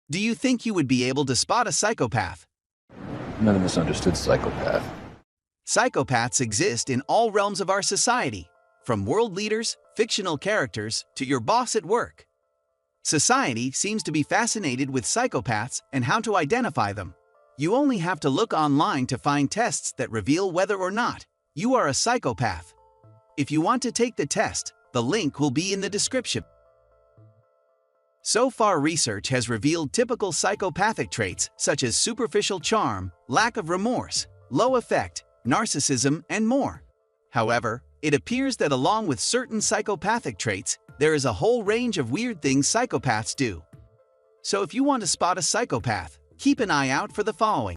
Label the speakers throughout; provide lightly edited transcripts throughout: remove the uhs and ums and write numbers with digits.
Speaker 1: Do you think you would be able to spot a psychopath?
Speaker 2: Another misunderstood psychopath.
Speaker 1: Psychopaths exist in all realms of our society, from world leaders, fictional characters, to your boss at work. Society seems to be fascinated with psychopaths and how to identify them. You only have to look online to find tests that reveal whether or not you are a psychopath. If you want to take the test, the link will be in the description. So far, research has revealed typical psychopathic traits such as superficial charm, lack of remorse, low affect, narcissism, and more. However, it appears that along with certain psychopathic traits, there is a whole range of weird things psychopaths do. So if you want to spot a psychopath, keep an eye out for the following.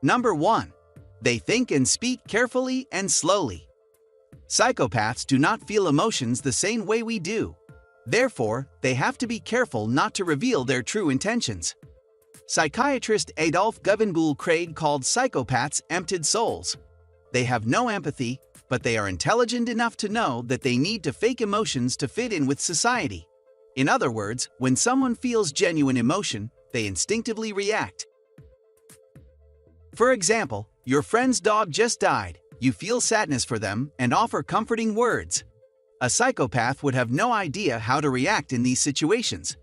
Speaker 1: Number 1. They think and speak carefully and slowly. Psychopaths do not feel emotions the same way we do. Therefore, they have to be careful not to reveal their true intentions. Psychiatrist Adolf Govinboul Craig called psychopaths emptied souls. They have no empathy, but they are intelligent enough to know that they need to fake emotions to fit in with society. In other words, when someone feels genuine emotion, they instinctively react. For example, your friend's dog just died, you feel sadness for them and offer comforting words. A psychopath would have no idea how to react in these situations,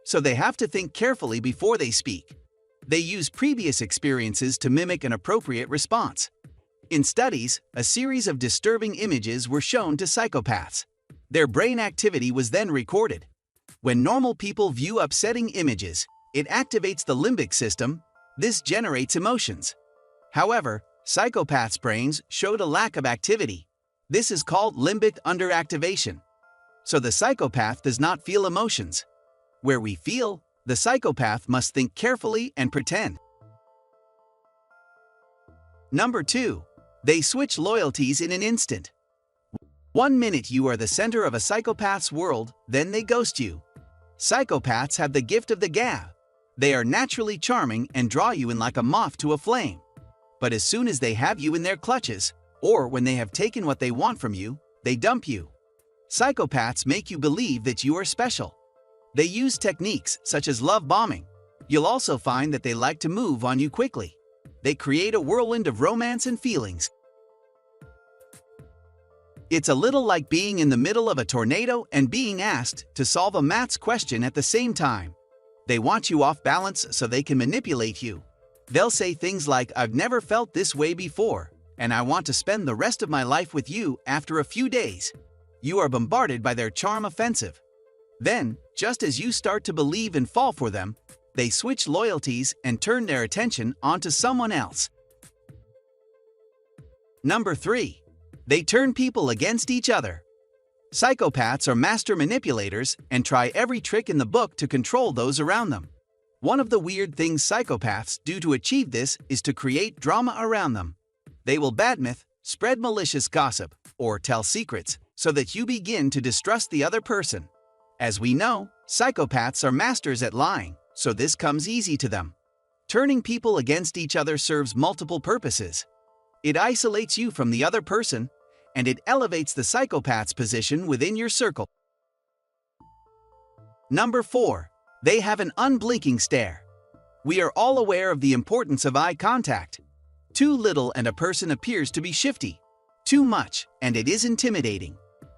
Speaker 1: so they have to think carefully before they speak. They use previous experiences to mimic an appropriate response. In studies, a series of disturbing images were shown to psychopaths. Their brain activity was then recorded. When normal people view upsetting images, it activates the limbic system. This generates emotions. However, psychopaths' brains showed a lack of activity. This is called limbic underactivation. So the psychopath does not feel emotions. Where we feel, the psychopath must think carefully and pretend. Number 2. They switch loyalties in an instant. 1 minute you are the center of a psychopath's world, then they ghost you. Psychopaths have the gift of the gab. They are naturally charming and draw you in like a moth to a flame. But as soon as they have you in their clutches, or when they have taken what they want from you, they dump you. Psychopaths make you believe that you are special. They use techniques such as love bombing. You'll also find that they like to move on you quickly. They create a whirlwind of romance and feelings. It's a little like being in the middle of a tornado and being asked to solve a maths question at the same time. They want you off balance so they can manipulate you. They'll say things like, "I've never felt this way before, and I want to spend the rest of my life with you after a few days." You are bombarded by their charm offensive. Then, just as you start to believe and fall for them, they switch loyalties and turn their attention onto someone else. Number 3. They turn people against each other. Psychopaths are master manipulators and try every trick in the book to control those around them. One of the weird things psychopaths do to achieve this is to create drama around them. They will badmouth, spread malicious gossip, or tell secrets so that you begin to distrust the other person. As we know, psychopaths are masters at lying, so this comes easy to them. Turning people against each other serves multiple purposes. It isolates you from the other person, and it elevates the psychopath's position within your circle. Number 4. They have an unblinking stare. We are all aware of the importance of eye contact. Too little and a person appears to be shifty. Too much, and it is intimidating.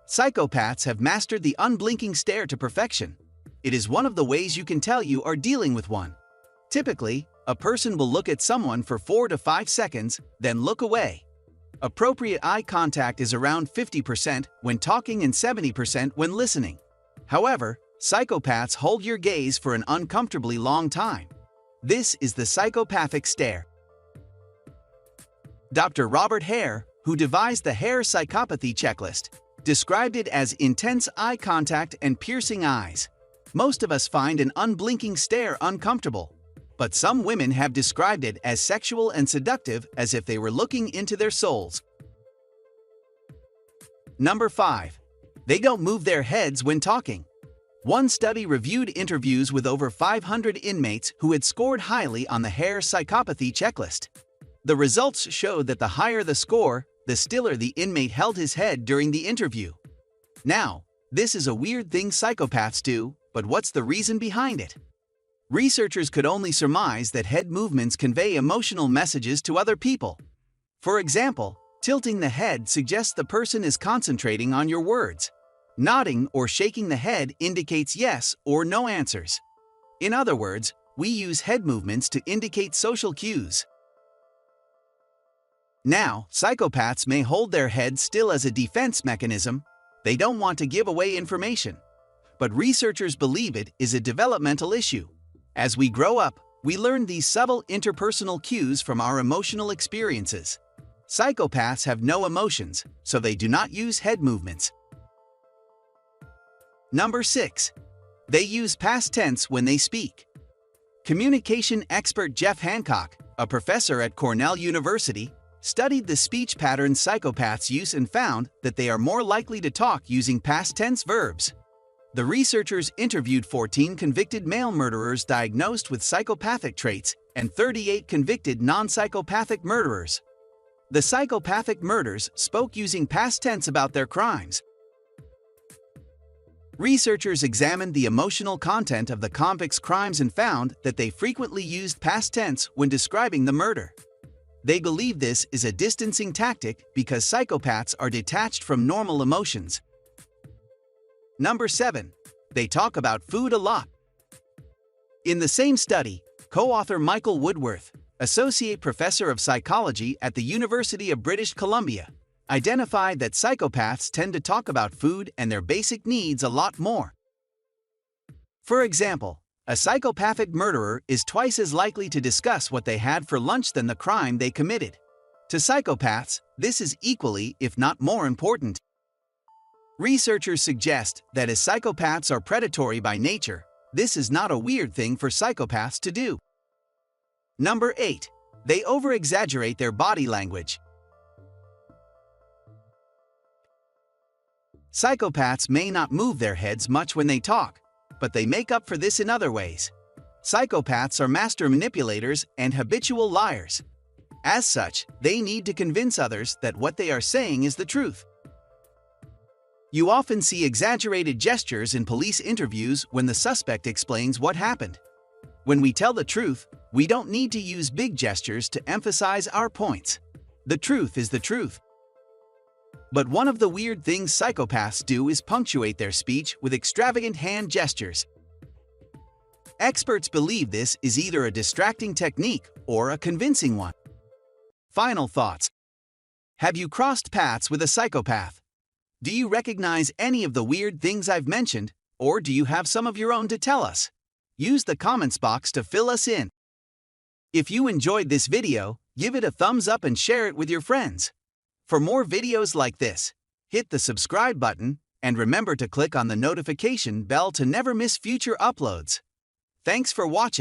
Speaker 1: Psychopaths have mastered the unblinking stare to perfection. It is one of the ways you can tell you are dealing with one. Typically, a person will look at someone for 4 to 5 seconds, then look away. Appropriate eye contact is around 50% when talking and 70% when listening. However, psychopaths hold your gaze for an uncomfortably long time. This is the psychopathic stare. Dr. Robert Hare, who devised the Hare Psychopathy checklist, described it as intense eye contact and piercing eyes. Most of us find an unblinking stare uncomfortable, but some women have described it as sexual and seductive, as if they were looking into their souls. Number 5. They don't move their heads when talking. One study reviewed interviews with over 500 inmates who had scored highly on the Hare Psychopathy checklist. The results showed that the higher the score, the stiller the inmate held his head during the interview. Now, this is a weird thing psychopaths do, but what's the reason behind it? Researchers could only surmise that head movements convey emotional messages to other people. For example, tilting the head suggests the person is concentrating on your words. Nodding or shaking the head indicates yes or no answers. In other words, we use head movements to indicate social cues. Now, psychopaths may hold their heads still as a defense mechanism. They don't want to give away information. But researchers believe it is a developmental issue. As we grow up, we learn these subtle interpersonal cues from our emotional experiences. Psychopaths have no emotions, so they do not use head movements. Number 6. They use past tense when they speak. Communication expert Jeff Hancock, a professor at Cornell University, studied the speech patterns psychopaths use and found that they are more likely to talk using past tense verbs. The researchers interviewed 14 convicted male murderers diagnosed with psychopathic traits and 38 convicted non-psychopathic murderers. The psychopathic murderers spoke using past tense about their crimes. Researchers examined the emotional content of the convicts' crimes and found that they frequently used past tense when describing the murder. They believe this is a distancing tactic because psychopaths are detached from normal emotions. Number 7. They talk about food a lot. In the same study, co-author Michael Woodworth, associate professor of psychology at the University of British Columbia, identified that psychopaths tend to talk about food and their basic needs a lot more. For example, a psychopathic murderer is twice as likely to discuss what they had for lunch than the crime they committed. To psychopaths, this is equally, if not more important. Researchers suggest that as psychopaths are predatory by nature, this is not a weird thing for psychopaths to do. Number 8. They over-exaggerate their body language. Psychopaths may not move their heads much when they talk, but they make up for this in other ways. Psychopaths are master manipulators and habitual liars. As such, they need to convince others that what they are saying is the truth. You often see exaggerated gestures in police interviews when the suspect explains what happened. When we tell the truth, we don't need to use big gestures to emphasize our points. The truth is the truth. But one of the weird things psychopaths do is punctuate their speech with extravagant hand gestures. Experts believe this is either a distracting technique or a convincing one. Final thoughts. Have you crossed paths with a psychopath? Do you recognize any of the weird things I've mentioned, or do you have some of your own to tell us? Use the comments box to fill us in. If you enjoyed this video, give it a thumbs up and share it with your friends. For more videos like this, hit the subscribe button and remember to click on the notification bell to never miss future uploads. Thanks for watching.